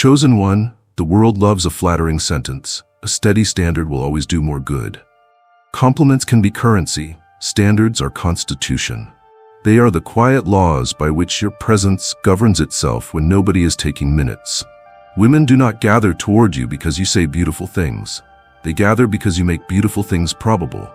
Chosen one, the world loves a flattering sentence. A steady standard will always do more good. Compliments can be currency. Standards are constitution. They are the quiet laws by which your presence governs itself when nobody is taking minutes. Women do not gather toward you because you say beautiful things. They gather because you make beautiful things probable.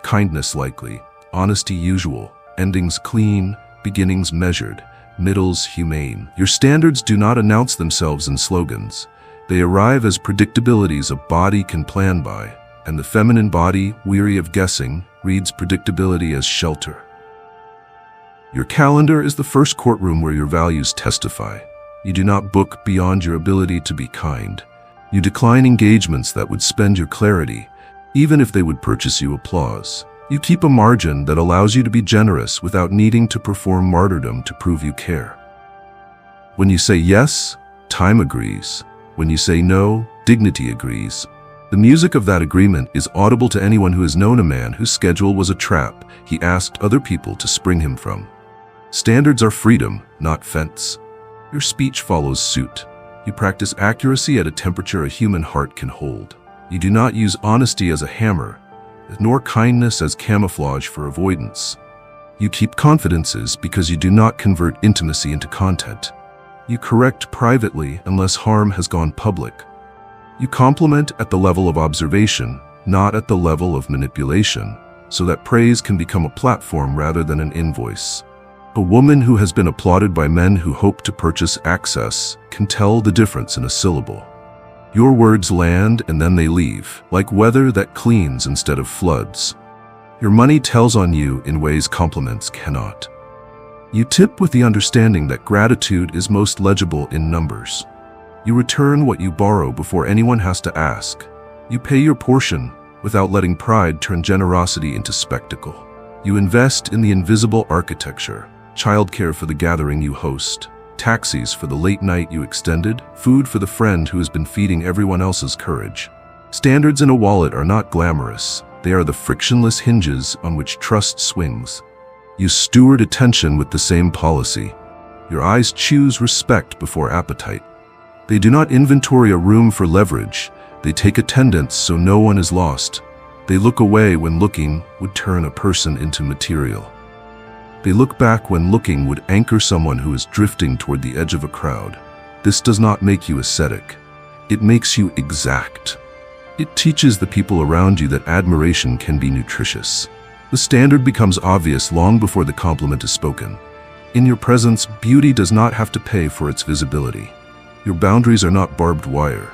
Kindness likely, honesty usual, endings clean, beginnings measured, middles humane. Your standards do not announce themselves in slogans. They arrive as predictabilities a body can plan by, and the feminine body, weary of guessing, reads predictability as shelter. Your calendar is the first courtroom where your values testify. You do not book beyond your ability to be kind. You decline engagements that would spend your clarity, even if they would purchase you applause. You keep a margin that allows you to be generous without needing to perform martyrdom to prove you care. When you say yes, time agrees. When you say no, dignity agrees. The music of that agreement is audible to anyone who has known a man whose schedule was a trap he asked other people to spring him from. Standards are freedom, not fence. Your speech follows suit. You practice accuracy at a temperature a human heart can hold. You do not use honesty as a hammer, nor kindness as camouflage for avoidance. You keep confidences because you do not convert intimacy into content. You correct privately unless harm has gone public. You compliment at the level of observation, not at the level of manipulation, so that praise can become a platform rather than an invoice. A woman who has been applauded by men who hope to purchase access can tell the difference in a syllable. Your words land and then they leave, like weather that cleans instead of floods. Your money tells on you in ways compliments cannot. You tip with the understanding that gratitude is most legible in numbers. You return what you borrow before anyone has to ask. You pay your portion without letting pride turn generosity into spectacle. You invest in the invisible architecture, childcare for the gathering you host, taxis for the late night you extended, food for the friend who has been feeding everyone else's courage. Standards in a wallet are not glamorous. They are the frictionless hinges on which trust swings. You steward attention with the same policy. Your eyes choose respect before appetite. They do not inventory a room for leverage. They take attendance so no one is lost. They look away when looking would turn a person into material. They look back when looking would anchor someone who is drifting toward the edge of a crowd. This does not make you ascetic. It makes you exact. It teaches the people around you that admiration can be nutritious. The standard becomes obvious long before the compliment is spoken. In your presence, beauty does not have to pay for its visibility. Your boundaries are not barbed wire.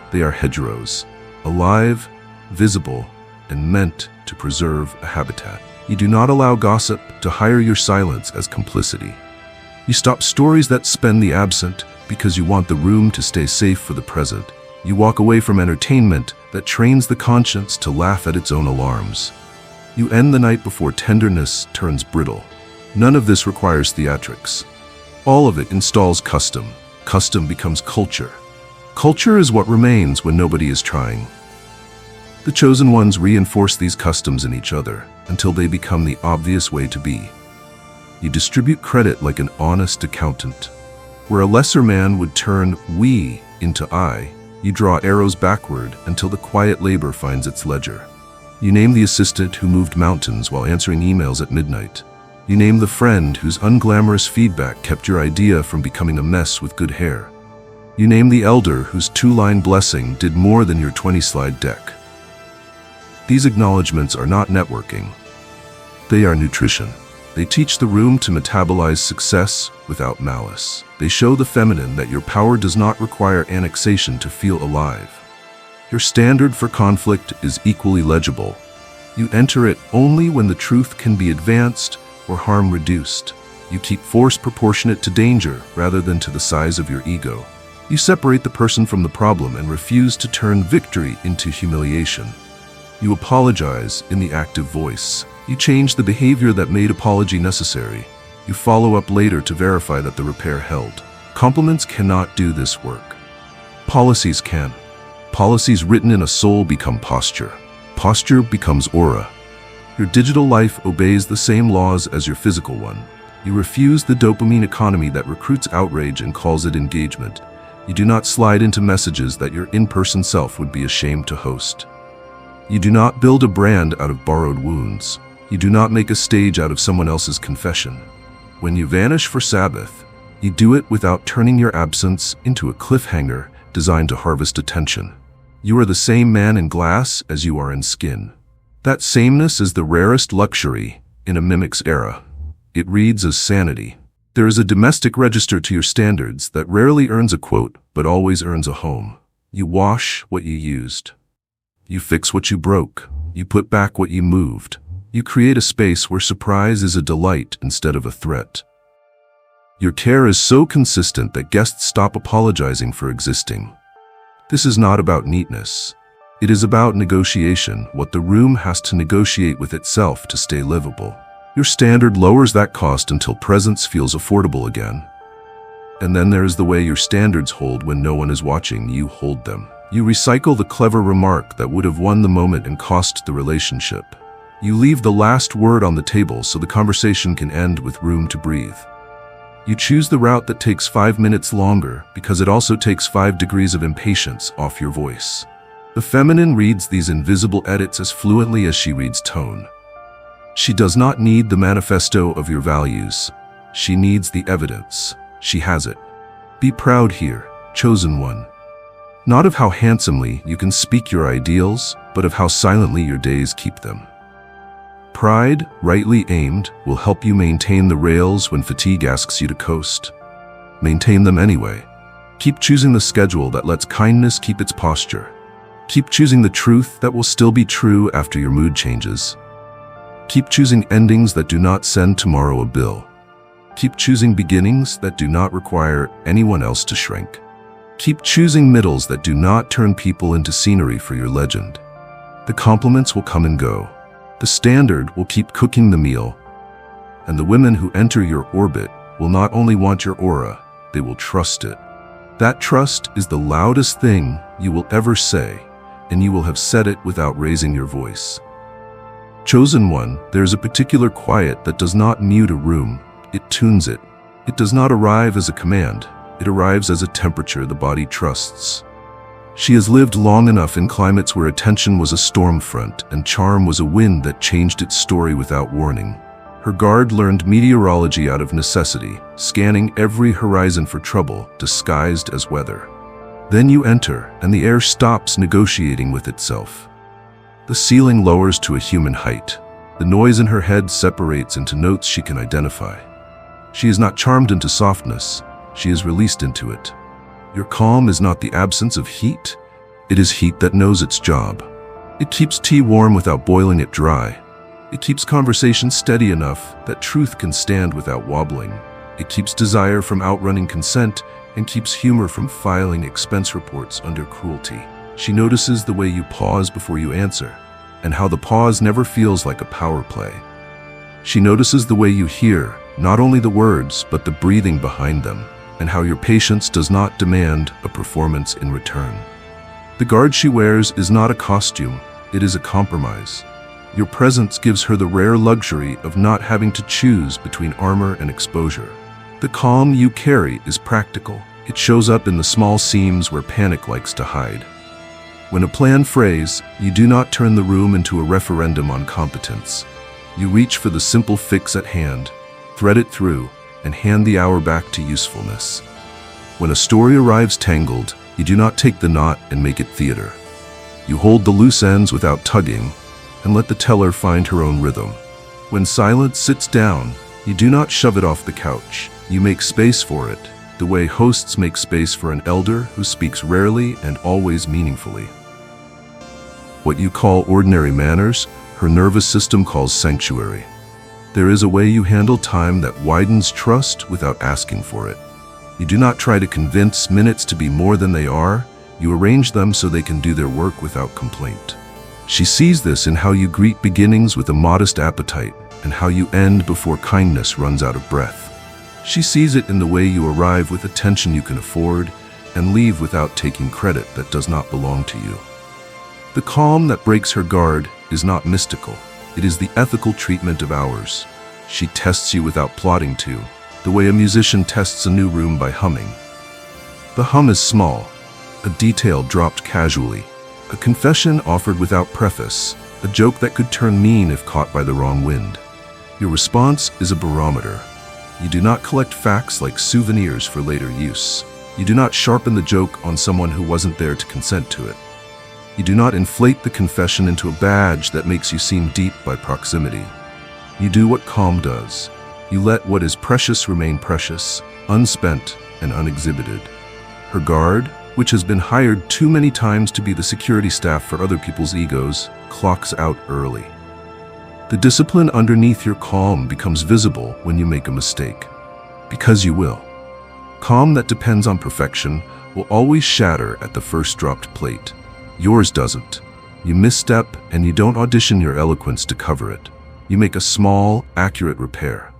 They are hedgerows, alive, visible, and meant to preserve a habitat. You do not allow gossip to hire your silence as complicity. You stop stories that spend the absent because you want the room to stay safe for the present. You walk away from entertainment that trains the conscience to laugh at its own alarms. You end the night before tenderness turns brittle. None of this requires theatrics. All of it installs custom. Custom becomes culture. Culture is what remains when nobody is trying. The chosen ones reinforce these customs in each other until they become the obvious way to be. You distribute credit like an honest accountant. Where a lesser man would turn we into I, you draw arrows backward until the quiet labor finds its ledger. You name the assistant who moved mountains while answering emails at midnight. You name the friend whose unglamorous feedback kept your idea from becoming a mess with good hair. You name the elder whose 2-line blessing did more than your 20-slide deck. These acknowledgments are not networking. They are nutrition. They teach the room to metabolize success without malice. They show the feminine that your power does not require annexation to feel alive. Your standard for conflict is equally legible. You enter it only when the truth can be advanced or harm reduced. You keep force proportionate to danger rather than to the size of your ego. You separate the person from the problem and refuse to turn victory into humiliation. You apologize in the active voice. You change the behavior that made apology necessary. You follow up later to verify that the repair held. Compliments cannot do this work. Policies can. Policies written in a soul become posture. Posture becomes aura. Your digital life obeys the same laws as your physical one. You refuse the dopamine economy that recruits outrage and calls it engagement. You do not slide into messages that your in-person self would be ashamed to host. You do not build a brand out of borrowed wounds. You do not make a stage out of someone else's confession. When you vanish for Sabbath, you do it without turning your absence into a cliffhanger designed to harvest attention. You are the same man in glass as you are in skin. That sameness is the rarest luxury in a mimic's era. It reads as sanity. There is a domestic register to your standards that rarely earns a quote, but always earns a home. You wash what you used. You fix what you broke. You put back what you moved. You create a space where surprise is a delight instead of a threat. Your care is so consistent that guests stop apologizing for existing. This is not about neatness. It is about negotiation, what the room has to negotiate with itself to stay livable. Your standard lowers that cost until presence feels affordable again. And then there is the way your standards hold when no one is watching you hold them. You recycle the clever remark that would have won the moment and cost the relationship. You leave the last word on the table so the conversation can end with room to breathe. You choose the route that takes 5 minutes longer because it also takes 5 degrees of impatience off your voice. The feminine reads these invisible edits as fluently as she reads tone. She does not need the manifesto of your values. She needs the evidence. She has it. Be proud here, chosen one. Not of how handsomely you can speak your ideals, but of how silently your days keep them. Pride, rightly aimed, will help you maintain the rails when fatigue asks you to coast. Maintain them anyway. Keep choosing the schedule that lets kindness keep its posture. Keep choosing the truth that will still be true after your mood changes. Keep choosing endings that do not send tomorrow a bill. Keep choosing beginnings that do not require anyone else to shrink. Keep choosing middles that do not turn people into scenery for your legend. The compliments will come and go. The standard will keep cooking the meal. And the women who enter your orbit will not only want your aura, they will trust it. That trust is the loudest thing you will ever say, and you will have said it without raising your voice. Chosen one, there is a particular quiet that does not mute a room, it tunes it. It does not arrive as a command, it arrives as a temperature the body trusts. She has lived long enough in climates where attention was a storm front and charm was a wind that changed its story without warning. Her guard learned meteorology out of necessity, scanning every horizon for trouble, disguised as weather. Then you enter, and the air stops negotiating with itself. The ceiling lowers to a human height. The noise in her head separates into notes she can identify. She is not charmed into softness, she is released into it. Your calm is not the absence of heat, it is heat that knows its job. It keeps tea warm without boiling it dry. It keeps conversation steady enough that truth can stand without wobbling. It keeps desire from outrunning consent and keeps humor from filing expense reports under cruelty. She notices the way you pause before you answer, and how the pause never feels like a power play. She notices the way you hear, not only the words, but the breathing behind them, and how your patience does not demand a performance in return. The guard she wears is not a costume, it is a compromise. Your presence gives her the rare luxury of not having to choose between armor and exposure. The calm you carry is practical. It shows up in the small seams where panic likes to hide. When a plan frays, you do not turn the room into a referendum on competence. You reach for the simple fix at hand, thread it through, and hand the hour back to usefulness. When a story arrives tangled, you do not take the knot and make it theater. You hold the loose ends without tugging, and let the teller find her own rhythm. When silence sits down, you do not shove it off the couch. You make space for it, the way hosts make space for an elder who speaks rarely and always meaningfully. What you call ordinary manners, her nervous system calls sanctuary. There is a way you handle time that widens trust without asking for it. You do not try to convince minutes to be more than they are, you arrange them so they can do their work without complaint. She sees this in how you greet beginnings with a modest appetite and how you end before kindness runs out of breath. She sees it in the way you arrive with attention you can afford and leave without taking credit that does not belong to you. The calm that breaks her guard is not mystical. It is the ethical treatment of hours. She tests you without plotting to, the way a musician tests a new room by humming. The hum is small, a detail dropped casually, a confession offered without preface, a joke that could turn mean if caught by the wrong wind. Your response is a barometer. You do not collect facts like souvenirs for later use. You do not sharpen the joke on someone who wasn't there to consent to it. You do not inflate the confession into a badge that makes you seem deep by proximity. You do what calm does. You let what is precious remain precious, unspent and unexhibited. Her guard, which has been hired too many times to be the security staff for other people's egos, clocks out early. The discipline underneath your calm becomes visible when you make a mistake. Because you will. Calm that depends on perfection will always shatter at the first dropped plate. Yours doesn't. You misstep and you don't audition your eloquence to cover it. You make a small, accurate repair.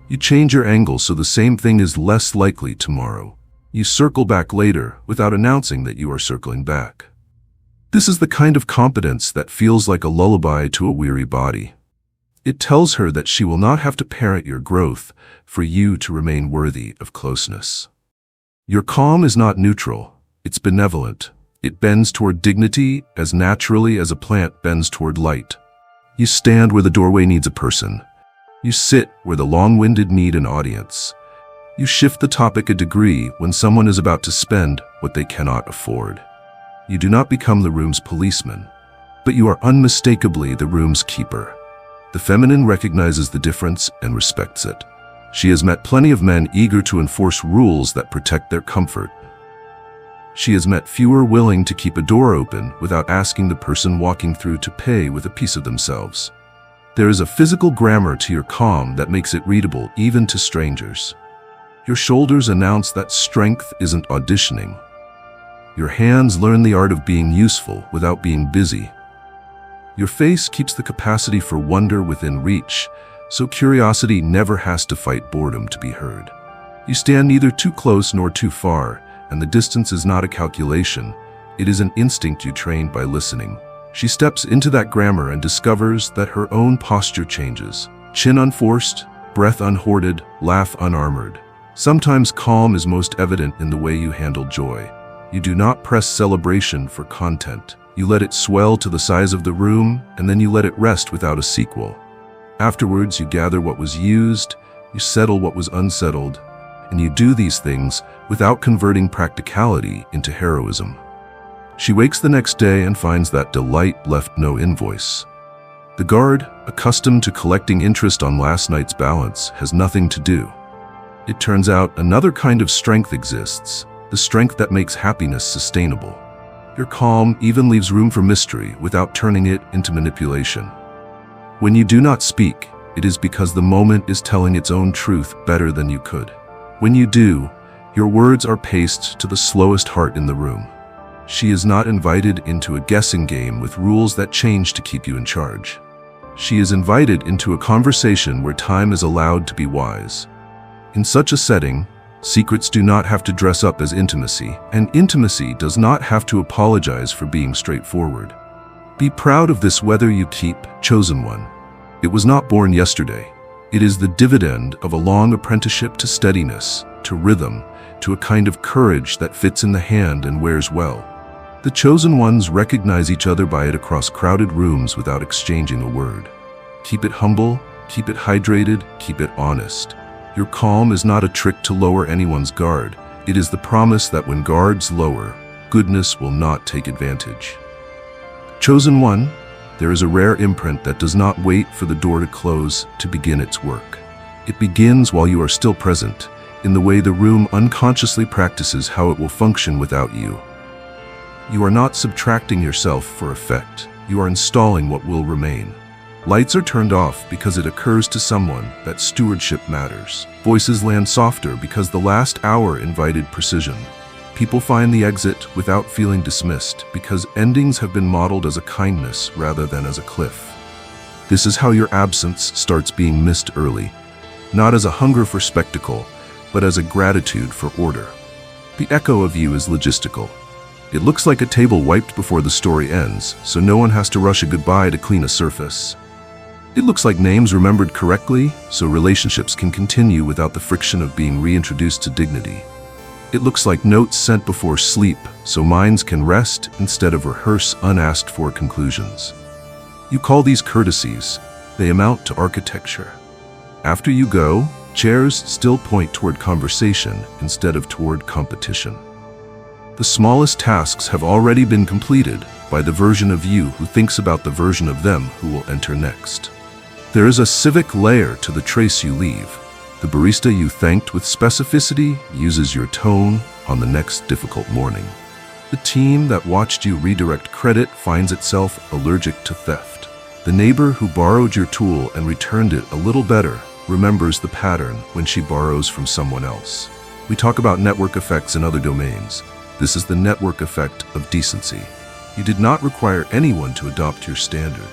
You change your angle so the same thing is less likely tomorrow. You circle back later without announcing that you are circling back. This is the kind of competence that feels like a lullaby to a weary body. It tells her that she will not have to parent your growth for you to remain worthy of closeness. Your calm is not neutral, it's benevolent. It bends toward dignity as naturally as a plant bends toward light. You stand where the doorway needs a person. You sit where the long-winded need an audience. You shift the topic a degree when someone is about to spend what they cannot afford. You do not become the room's policeman, but you are unmistakably the room's keeper. The feminine recognizes the difference and respects it. She has met plenty of men eager to enforce rules that protect their comfort. She has met fewer willing to keep a door open without asking the person walking through to pay with a piece of themselves. There is a physical grammar to your calm that makes it readable even to strangers. Your shoulders announce that strength isn't auditioning. Your hands learn the art of being useful without being busy. Your face keeps the capacity for wonder within reach, so curiosity never has to fight boredom to be heard. You stand neither too close nor too far, and the distance is not a calculation, it is an instinct you trained by listening. She steps into that grammar and discovers that her own posture changes. Chin unforced, breath unhoarded, laugh unarmored. Sometimes calm is most evident in the way you handle joy. You do not press celebration for content. You let it swell to the size of the room, and then you let it rest without a sequel. Afterwards, you gather what was used, you settle what was unsettled, and you do these things without converting practicality into heroism. She wakes the next day and finds that delight left no invoice. The guard, accustomed to collecting interest on last night's balance, has nothing to do. It turns out another kind of strength exists, the strength that makes happiness sustainable. Your calm even leaves room for mystery without turning it into manipulation. When you do not speak, it is because the moment is telling its own truth better than you could. When you do, your words are paced to the slowest heart in the room. She is not invited into a guessing game with rules that change to keep you in charge. She is invited into a conversation where time is allowed to be wise. In such a setting, secrets do not have to dress up as intimacy, and intimacy does not have to apologize for being straightforward. Be proud of this whether you keep, chosen one. It was not born yesterday. It is the dividend of a long apprenticeship to steadiness, to rhythm, to a kind of courage that fits in the hand and wears well. The chosen ones recognize each other by it across crowded rooms without exchanging a word. Keep it humble, keep it hydrated, keep it honest. Your calm is not a trick to lower anyone's guard. It is the promise that when guards lower, goodness will not take advantage. Chosen one, there is a rare imprint that does not wait for the door to close to begin its work. It begins while you are still present, in the way the room unconsciously practices how it will function without you. You are not subtracting yourself for effect. You are installing what will remain. Lights are turned off because it occurs to someone that stewardship matters. Voices land softer because the last hour invited precision. People find the exit without feeling dismissed because endings have been modeled as a kindness rather than as a cliff. This is how your absence starts being missed early, not as a hunger for spectacle, but as a gratitude for order. The echo of you is logistical. It looks like a table wiped before the story ends, so no one has to rush a goodbye to clean a surface. It looks like names remembered correctly, so relationships can continue without the friction of being reintroduced to dignity. It looks like notes sent before sleep, so minds can rest instead of rehearse unasked for conclusions. You call these courtesies. They amount to architecture. After you go, chairs still point toward conversation instead of toward competition. The smallest tasks have already been completed by the version of you who thinks about the version of them who will enter next. There is a civic layer to the trace you leave. The barista you thanked with specificity uses your tone on the next difficult morning. The team that watched you redirect credit finds itself allergic to theft. The neighbor who borrowed your tool and returned it a little better remembers the pattern when she borrows from someone else. We talk about network effects in other domains. This is the network effect of decency. You did not require anyone to adopt your standard.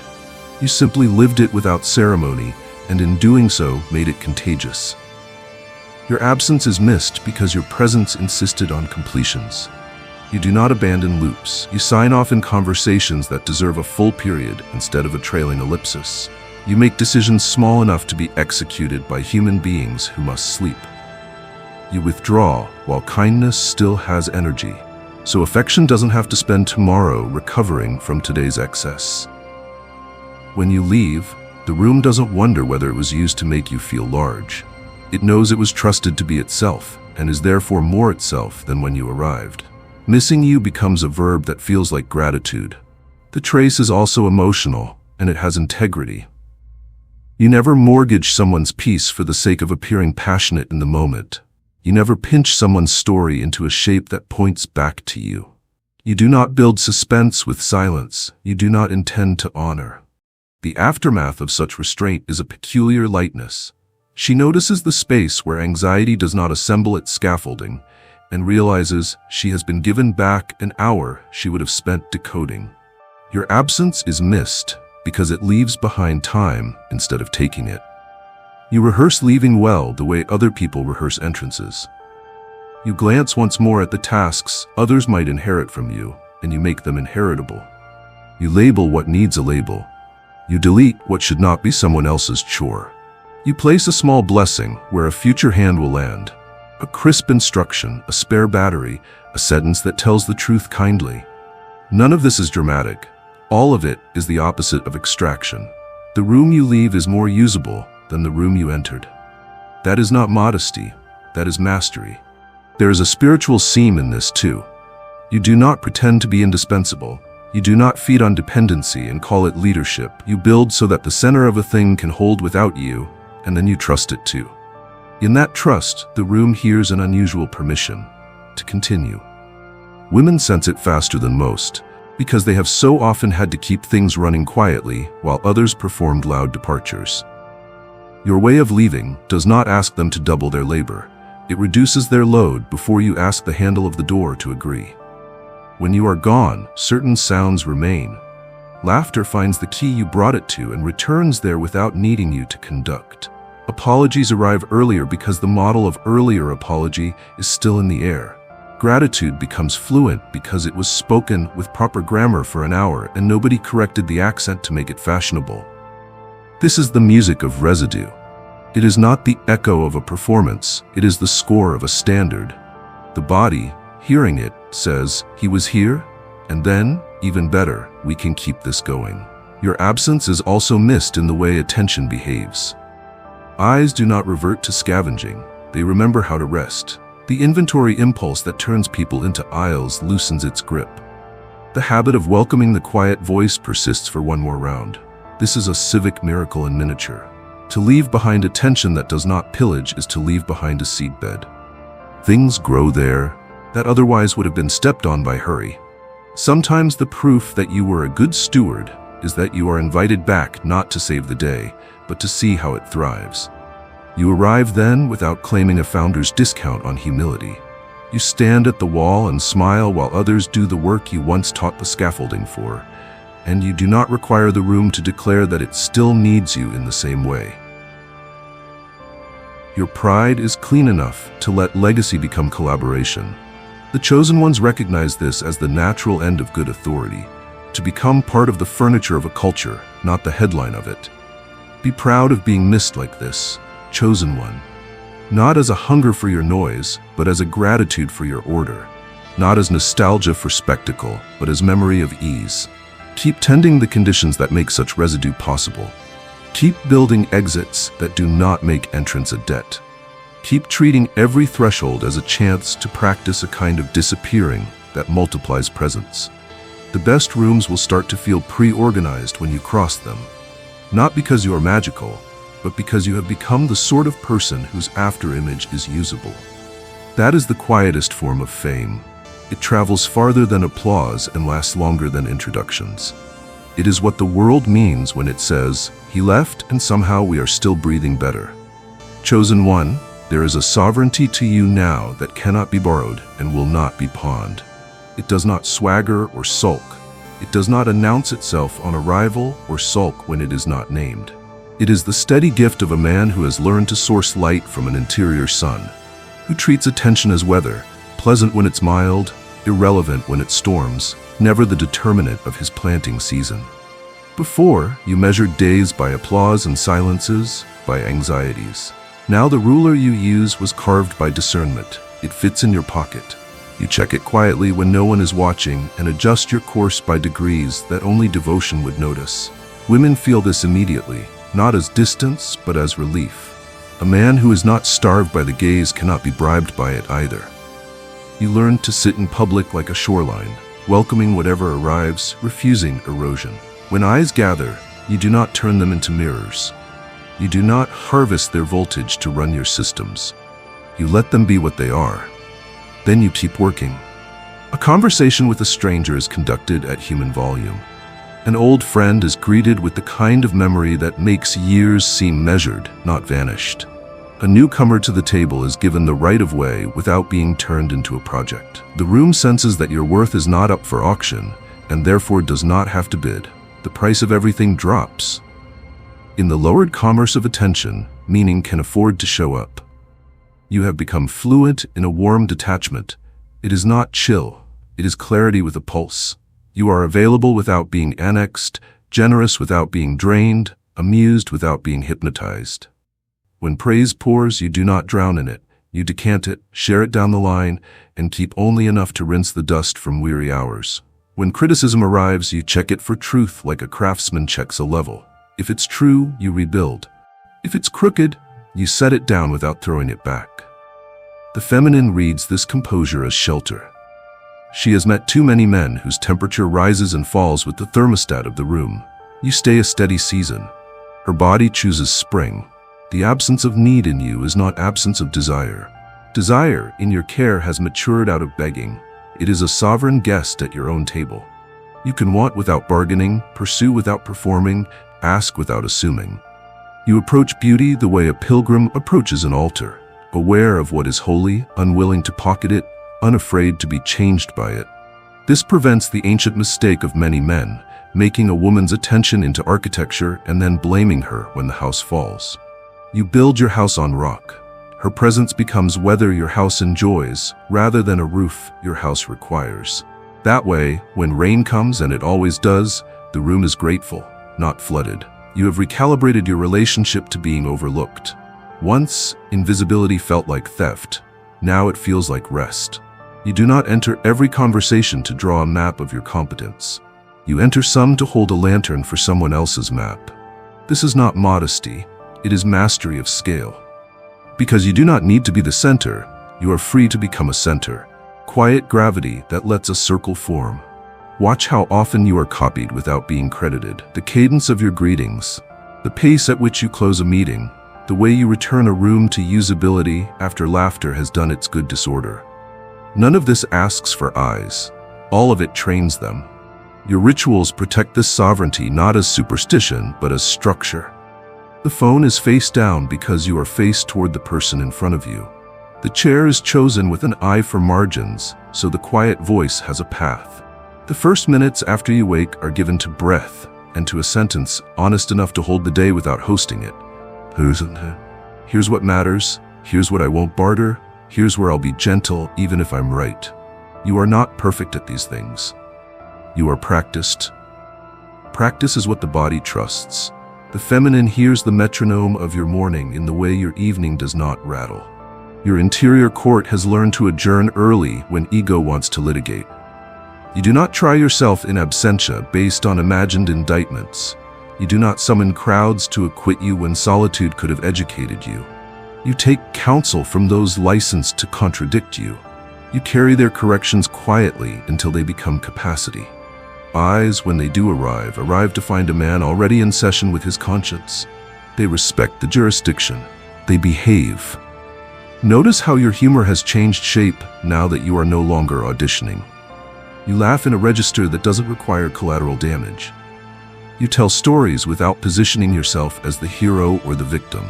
You simply lived it without ceremony, and in doing so, made it contagious. Your absence is missed because your presence insisted on completions. You do not abandon loops. You sign off in conversations that deserve a full period instead of a trailing ellipsis. You make decisions small enough to be executed by human beings who must sleep. You withdraw while kindness still has energy, so affection doesn't have to spend tomorrow recovering from today's excess. When you leave, the room doesn't wonder whether it was used to make you feel large. It knows it was trusted to be itself, and is therefore more itself than when you arrived. Missing you becomes a verb that feels like gratitude. The trace is also emotional, and it has integrity. You never mortgage someone's peace for the sake of appearing passionate in the moment. You never pinch someone's story into a shape that points back to you. You do not build suspense with silence. You do not intend to honor. The aftermath of such restraint is a peculiar lightness. She notices the space where anxiety does not assemble its scaffolding and realizes she has been given back an hour she would have spent decoding. Your absence is missed because it leaves behind time instead of taking it. You rehearse leaving well the way other people rehearse entrances. You glance once more at the tasks others might inherit from you, and you make them inheritable. You label what needs a label. You delete what should not be someone else's chore. You place a small blessing where a future hand will land. A crisp instruction, a spare battery, a sentence that tells the truth kindly. None of this is dramatic. All of it is the opposite of extraction. The room you leave is more usable than the room you entered. That is not modesty, that is mastery. There is a spiritual seam in this too. You do not pretend to be indispensable. You do not feed on dependency and call it leadership. You build so that the center of a thing can hold without you, and then you trust it too. In that trust, the room hears an unusual permission to continue. Women sense it faster than most, because they have so often had to keep things running quietly while others performed loud departures. Your way of leaving does not ask them to double their labor. It reduces their load before you ask the handle of the door to agree. When you are gone, certain sounds remain. Laughter finds the key you brought it to and returns there without needing you to conduct. Apologies arrive earlier because the model of earlier apology is still in the air. Gratitude becomes fluent because it was spoken with proper grammar for an hour and nobody corrected the accent to make it fashionable. This is the music of residue. It is not the echo of a performance, it is the score of a standard. The body, hearing it, says, "He was here, and then, even better, we can keep this going." Your absence is also missed in the way attention behaves. Eyes do not revert to scavenging, they remember how to rest. The inventory impulse that turns people into aisles loosens its grip. The habit of welcoming the quiet voice persists for one more round. This is a civic miracle in miniature. To leave behind attention that does not pillage is to leave behind a seedbed. Things grow there that otherwise would have been stepped on by hurry. Sometimes the proof that you were a good steward is that you are invited back not to save the day, but to see how it thrives. You arrive then without claiming a founder's discount on humility. You stand at the wall and smile while others do the work you once taught the scaffolding for, and you do not require the room to declare that it still needs you in the same way. Your pride is clean enough to let legacy become collaboration. The chosen ones recognize this as the natural end of good authority, to become part of the furniture of a culture, not the headline of it. Be proud of being missed like this, chosen one. Not as a hunger for your noise, but as a gratitude for your order. Not as nostalgia for spectacle, but as memory of ease. Keep tending the conditions that make such residue possible. Keep building exits that do not make entrance a debt. Keep treating every threshold as a chance to practice a kind of disappearing that multiplies presence. The best rooms will start to feel pre-organized when you cross them. Not because you are magical, but because you have become the sort of person whose afterimage is usable. That is the quietest form of fame. It travels farther than applause and lasts longer than introductions. It is what the world means when it says, "He left and somehow we are still breathing better." Chosen one, there is a sovereignty to you now that cannot be borrowed and will not be pawned. It does not swagger or sulk. It does not announce itself on arrival or sulk when it is not named. It is the steady gift of a man who has learned to source light from an interior sun, who treats attention as weather, pleasant when it's mild, irrelevant when it storms, never the determinant of his planting season. Before, you measured days by applause and silences, by anxieties. Now the ruler you use was carved by discernment. It fits in your pocket. You check it quietly when no one is watching and adjust your course by degrees that only devotion would notice. Women feel this immediately, not as distance, but as relief. A man who is not starved by the gaze cannot be bribed by it either. You learn to sit in public like a shoreline, welcoming whatever arrives, refusing erosion. When eyes gather, you do not turn them into mirrors. You do not harvest their voltage to run your systems. You let them be what they are. Then you keep working. A conversation with a stranger is conducted at human volume. An old friend is greeted with the kind of memory that makes years seem measured, not vanished. A newcomer to the table is given the right of way without being turned into a project. The room senses that your worth is not up for auction and therefore does not have to bid. The price of everything drops. In the lowered commerce of attention, meaning can afford to show up. You have become fluent in a warm detachment. It is not chill. It is clarity with a pulse. You are available without being annexed, generous without being drained, amused without being hypnotized. When praise pours, you do not drown in it. You decant it, share it down the line, and keep only enough to rinse the dust from weary hours. When criticism arrives, you check it for truth like a craftsman checks a level. If it's true, you rebuild. If it's crooked, you set it down without throwing it back. The feminine reads this composure as shelter. She has met too many men whose temperature rises and falls with the thermostat of the room. You stay a steady season. Her body chooses spring. The absence of need in you is not absence of desire. Desire in your care has matured out of begging. It is a sovereign guest at your own table. You can want without bargaining, pursue without performing, ask without assuming. You approach beauty the way a pilgrim approaches an altar, aware of what is holy, unwilling to pocket it, unafraid to be changed by it. This prevents the ancient mistake of many men, making a woman's attention into architecture and then blaming her when the house falls. You build your house on rock. Her presence becomes weather your house enjoys, rather than a roof your house requires. That way, when rain comes, and it always does, the room is grateful, not flooded. You have recalibrated your relationship to being overlooked. Once, invisibility felt like theft. Now it feels like rest. You do not enter every conversation to draw a map of your competence. You enter some to hold a lantern for someone else's map. This is not modesty. It is mastery of scale. Because you do not need to be the center, you are free to become a center. Quiet gravity that lets a circle form. Watch how often you are copied without being credited. The cadence of your greetings, the pace at which you close a meeting, the way you return a room to usability after laughter has done its good disorder. None of this asks for eyes. All of it trains them. Your rituals protect this sovereignty not as superstition, but as structure. The phone is face down because you are faced toward the person in front of you. The chair is chosen with an eye for margins, so the quiet voice has a path. The first minutes after you wake are given to breath and to a sentence honest enough to hold the day without hosting it. Here's what matters. Here's what I won't barter. Here's where I'll be gentle even if I'm right. You are not perfect at these things. You are practiced. Practice is what the body trusts. The feminine hears the metronome of your morning in the way your evening does not rattle. Your interior court has learned to adjourn early when ego wants to litigate. You do not try yourself in absentia based on imagined indictments. You do not summon crowds to acquit you when solitude could have educated you. You take counsel from those licensed to contradict you. You carry their corrections quietly until they become capacity. Eyes, when they do arrive to find a man already in session with his conscience. They respect the jurisdiction. They behave. Notice how your humor has changed shape now that you are no longer auditioning. You laugh in a register that doesn't require collateral damage. You tell stories without positioning yourself as the hero or the victim.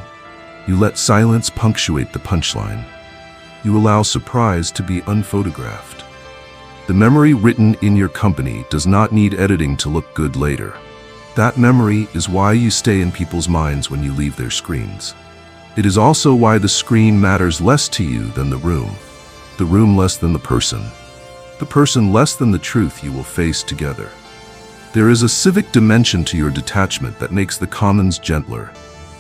You let silence punctuate the punchline. You allow surprise to be unphotographed. The memory written in your company does not need editing to look good later. That memory is why you stay in people's minds when you leave their screens. It is also why the screen matters less to you than the room less than the person less than the truth you will face together. There is a civic dimension to your detachment that makes the commons gentler.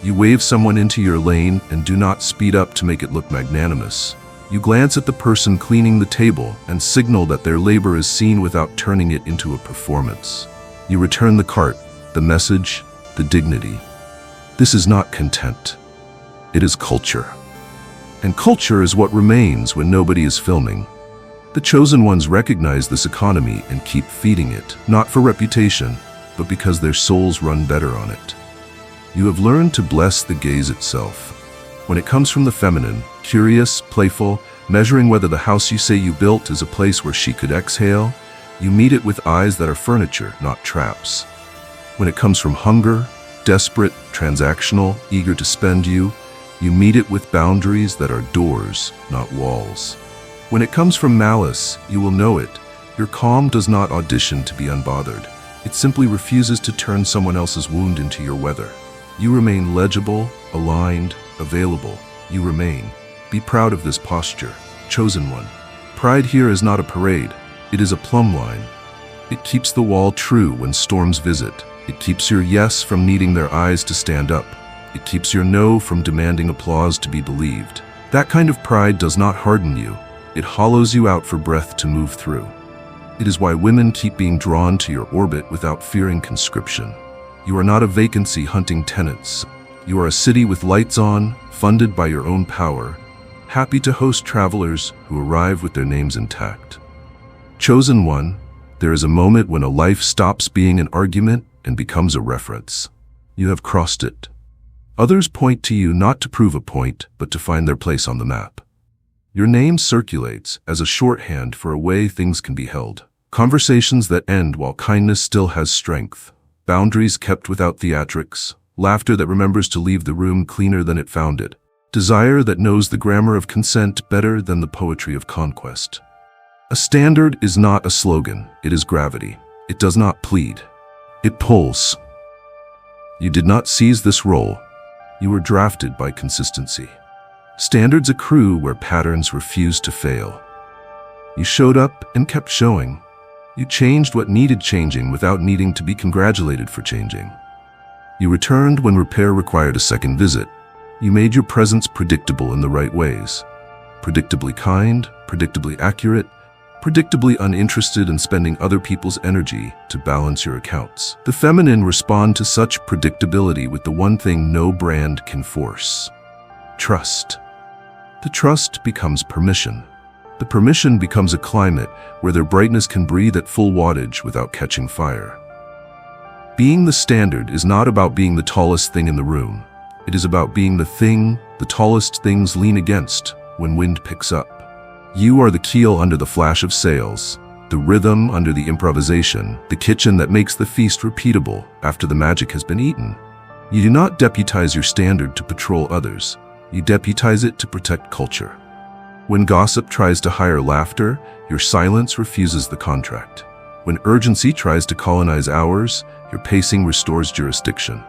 You wave someone into your lane and do not speed up to make it look magnanimous. You glance at the person cleaning the table and signal that their labor is seen without turning it into a performance. You return the cart, the message, the dignity. This is not contempt. It is culture. And culture is what remains when nobody is filming. The chosen ones recognize this economy and keep feeding it, not for reputation, but because their souls run better on it. You have learned to bless the gaze itself. When it comes from the feminine, curious, playful, measuring whether the house you say you built is a place where she could exhale, you meet it with eyes that are furniture, not traps. When it comes from hunger, desperate, transactional, eager to spend you meet it with boundaries that are doors, not walls. When it comes from malice, you will know it. Your calm does not audition to be unbothered. It simply refuses to turn someone else's wound into your weather. You remain legible, aligned, available. You remain. Be proud of this posture. Chosen one. Pride here is not a parade. It is a plumb line. It keeps the wall true when storms visit. It keeps your yes from needing their eyes to stand up. It keeps your no from demanding applause to be believed. That kind of pride does not harden you. It hollows you out for breath to move through. It is why women keep being drawn to your orbit without fearing conscription. You are not a vacancy hunting tenants. You are a city with lights on, funded by your own power, happy to host travelers who arrive with their names intact. Chosen one, there is a moment when a life stops being an argument and becomes a reference. You have crossed it. Others point to you not to prove a point, but to find their place on the map. Your name circulates as a shorthand for a way things can be held. Conversations that end while kindness still has strength. Boundaries kept without theatrics. Laughter that remembers to leave the room cleaner than it found it. Desire that knows the grammar of consent better than the poetry of conquest. A standard is not a slogan, it is gravity. It does not plead. It pulls. You did not seize this role. You were drafted by consistency. Standards accrue where patterns refuse to fail. You showed up and kept showing. You changed what needed changing without needing to be congratulated for changing. You returned when repair required a second visit. You made your presence predictable in the right ways. Predictably kind, predictably accurate, predictably uninterested in spending other people's energy to balance your accounts. The feminine respond to such predictability with the one thing no brand can force: trust. The trust becomes permission. The permission becomes a climate where their brightness can breathe at full wattage without catching fire. Being the standard is not about being the tallest thing in the room. It is about being the thing the tallest things lean against when wind picks up. You are the keel under the flash of sails, the rhythm under the improvisation, the kitchen that makes the feast repeatable after the magic has been eaten. You do not deputize your standard to patrol others. You deputize it to protect culture. When gossip tries to hire laughter, your silence refuses the contract. When urgency tries to colonize hours, your pacing restores jurisdiction.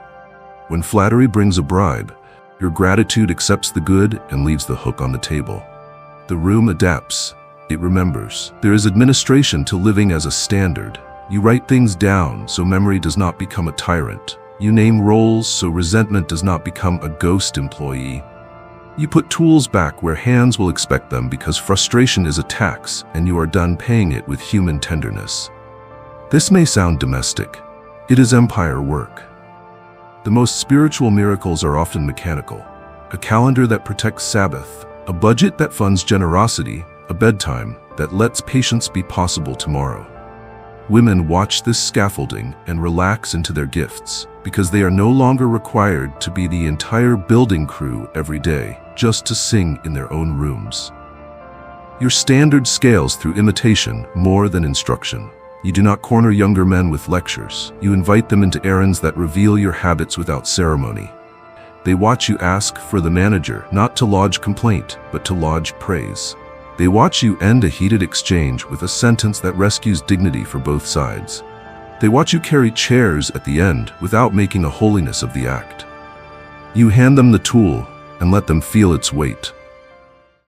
When flattery brings a bribe, your gratitude accepts the good and leaves the hook on the table. The room adapts. It remembers. There is administration to living as a standard. You write things down so memory does not become a tyrant. You name roles so resentment does not become a ghost employee. You put tools back where hands will expect them because frustration is a tax and you are done paying it with human tenderness. This may sound domestic. It is empire work. The most spiritual miracles are often mechanical. A calendar that protects Sabbath, a budget that funds generosity, a bedtime that lets patience be possible tomorrow. Women watch this scaffolding and relax into their gifts because they are no longer required to be the entire building crew every day just to sing in their own rooms. Your standard scales through imitation more than instruction. You do not corner younger men with lectures. You invite them into errands that reveal your habits without ceremony. They watch you ask for the manager, not to lodge complaint, but to lodge praise. They watch you end a heated exchange with a sentence that rescues dignity for both sides. They watch you carry chairs at the end without making a holiness of the act. You hand them the tool and let them feel its weight.